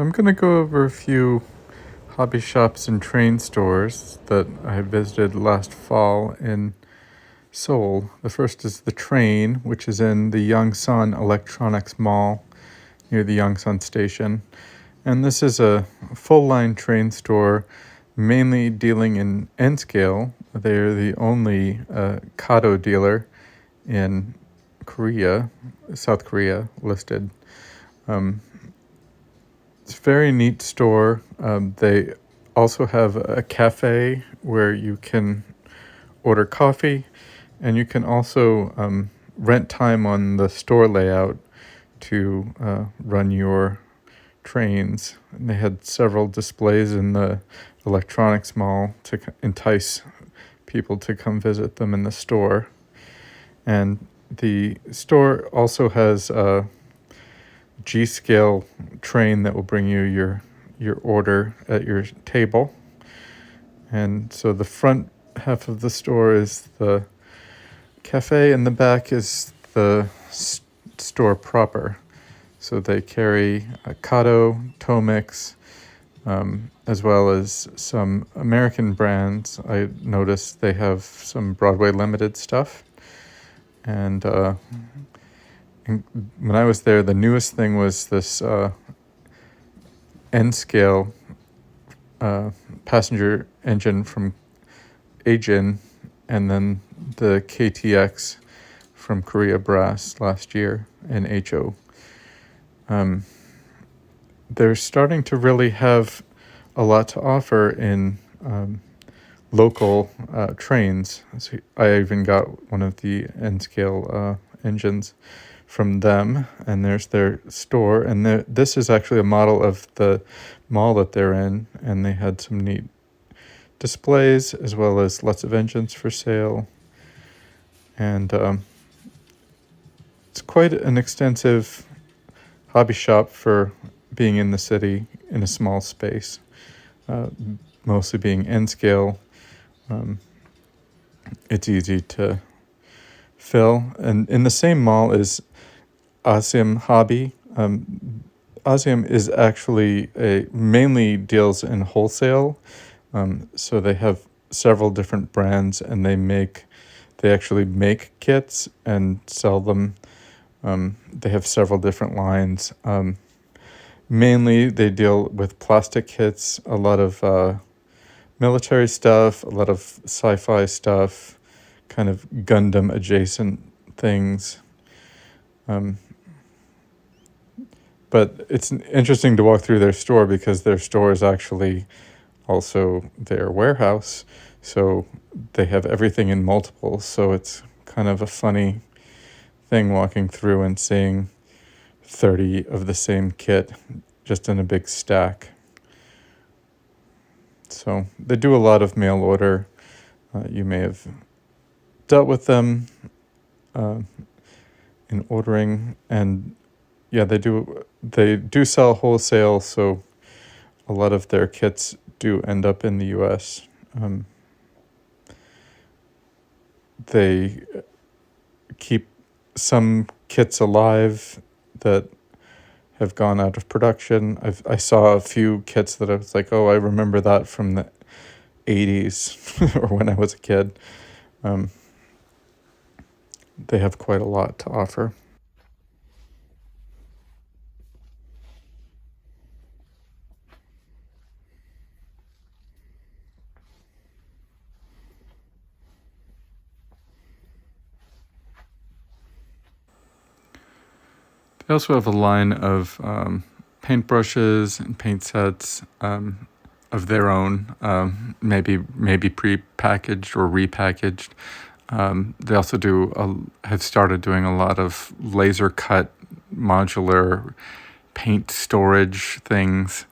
I'm going to go over a few hobby shops and train stores that I visited last fall in Seoul. The first is The Train, which is in the Yongsan Electronics Mall near the Yongsan Station. And this is a full-line train store mainly dealing in N-scale. They're the only Kato dealer in Korea, South Korea, listed. It's a very neat store. They also have a cafe where you can order coffee, and you can also rent time on the store layout to run your trains. And they had several displays in the electronics mall to entice people to come visit them in the store. And the store also has a G-scale train that will bring you your order at your table. And so the front half of the store is the cafe, and the back is the store proper. So they carry Kato, Tomix, as well as some American brands. I noticed they have some Broadway Limited stuff. And when I was there, the newest thing was this N-scale passenger engine from Ajin, and then the KTX from Korea Brass last year in HO. They're starting to really have a lot to offer in local trains. So I even got one of the N-scale engines from them, and there's their store. And this is actually a model of the mall that they're in, and they had some neat displays as well as lots of engines for sale. And it's quite an extensive hobby shop for being in the city in a small space, mostly being N-scale. It's easy to fill. And in the same mall is Asiam Hobby. Asiam is actually mainly deals in wholesale. So they have several different brands, and they actually make kits and sell them. They have several different lines. Mainly they deal with plastic kits, a lot of military stuff, a lot of sci-fi stuff, kind of Gundam adjacent things. But it's interesting to walk through their store because their store is actually also their warehouse. So they have everything in multiples. So it's kind of a funny thing walking through and seeing 30 of the same kit just in a big stack. So they do a lot of mail order. You may have dealt with them in ordering, and yeah, they do sell wholesale, so a lot of their kits do end up in the US. They keep some kits alive that have gone out of production. I saw a few kits that I was like, oh, I remember that from the 80s or when I was a kid. They have quite a lot to offer. They also have a line of paintbrushes and paint sets of their own, maybe pre-packaged or repackaged. They also have started doing a lot of laser cut modular paint storage things,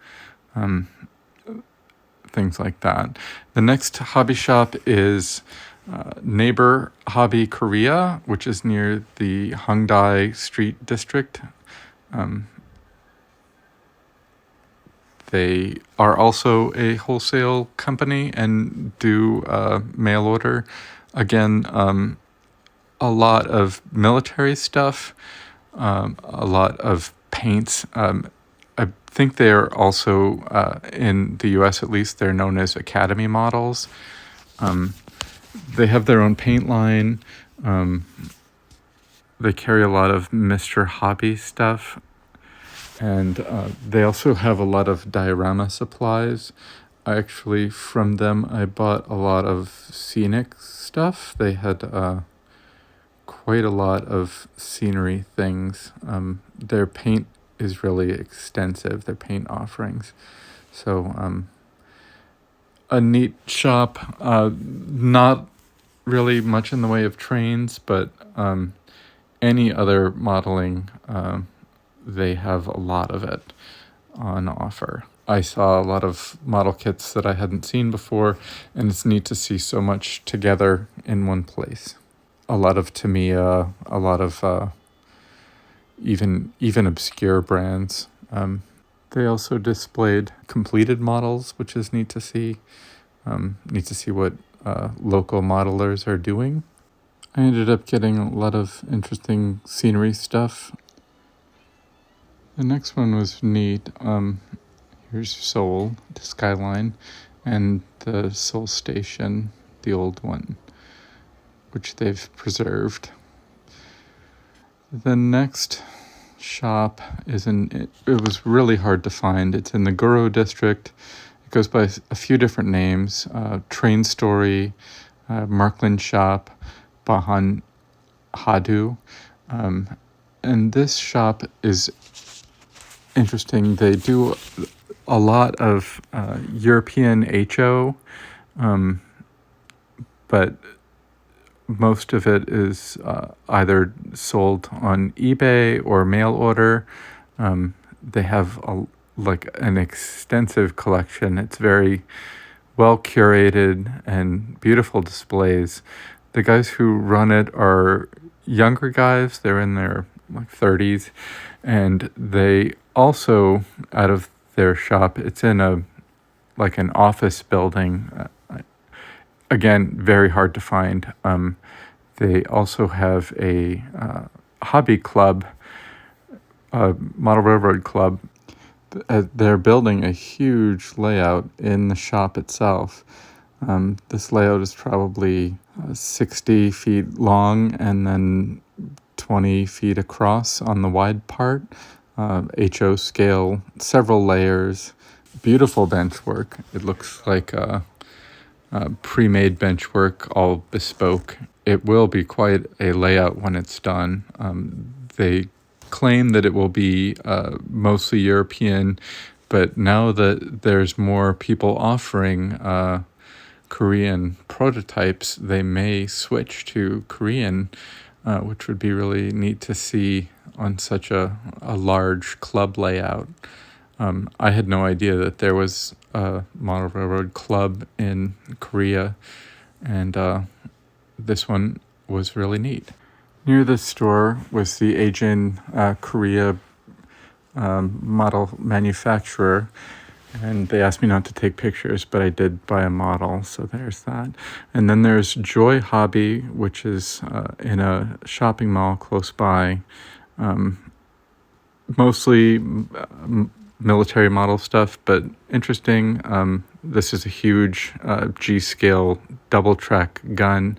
things like that. The next hobby shop is Neighbor Hobby Korea, which is near the Hongdae Street District. They are also a wholesale company and do mail order. Again, a lot of military stuff, a lot of paints. I think they're also, in the US at least, they're known as Academy models. They have their own paint line. They carry a lot of Mr. Hobby stuff. And they also have a lot of diorama supplies. Actually, from them, I bought a lot of scenic stuff. They had quite a lot of scenery things. Their paint is really extensive, their paint offerings. So a neat shop, not really much in the way of trains, but any other modeling, they have a lot of it on offer. I saw a lot of model kits that I hadn't seen before, and it's neat to see so much together in one place. A lot of Tamiya, a lot of even obscure brands. They also displayed completed models, which is neat to see. Neat to see what local modelers are doing. I ended up getting a lot of interesting scenery stuff. The next one was neat. Here's Seoul, the skyline, and the Seoul station, the old one, which they've preserved. The next shop it was really hard to find. It's in the Guro District. It goes by a few different names: Train Story, Markland Shop, Bahan Hadu. And this shop is interesting. They do a lot of European HO, but most of it is either sold on eBay or mail order. They have an extensive collection. It's very well curated and beautiful displays. The guys who run it are younger guys. They're in their 30s, and they also, out of their shop, it's in an office building. Again, very hard to find. They also have a hobby club, model railroad club. They're building a huge layout in the shop itself. This layout is probably 60 feet long and then 20 feet across on the wide part. HO scale, several layers, beautiful bench work. It looks like pre-made bench work, all bespoke. It will be quite a layout when it's done. They claim that it will be mostly European, but now that there's more people offering Korean prototypes, they may switch to Korean, which would be really neat to see on such a large club layout. I had no idea that there was a model railroad club in Korea, and this one was really neat. Near the store was the Asian Korea model manufacturer, and they asked me not to take pictures, but I did buy a model, so there's that. And then there's Joy Hobby, which is in a shopping mall close by. Mostly military model stuff, but interesting. This is a huge G-scale double-track gun.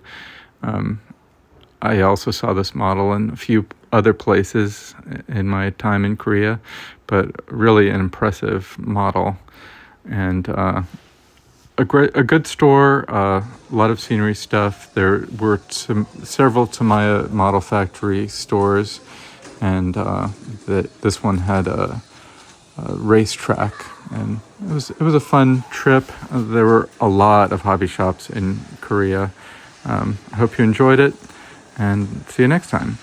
I also saw this model in a few other places in my time in Korea, but really an impressive model. And a good store, a lot of scenery stuff. There were several Tamiya Model Factory stores, and this one had a racetrack, and it was a fun trip. There were a lot of hobby shops in Korea. I hope you enjoyed it, and see you next time.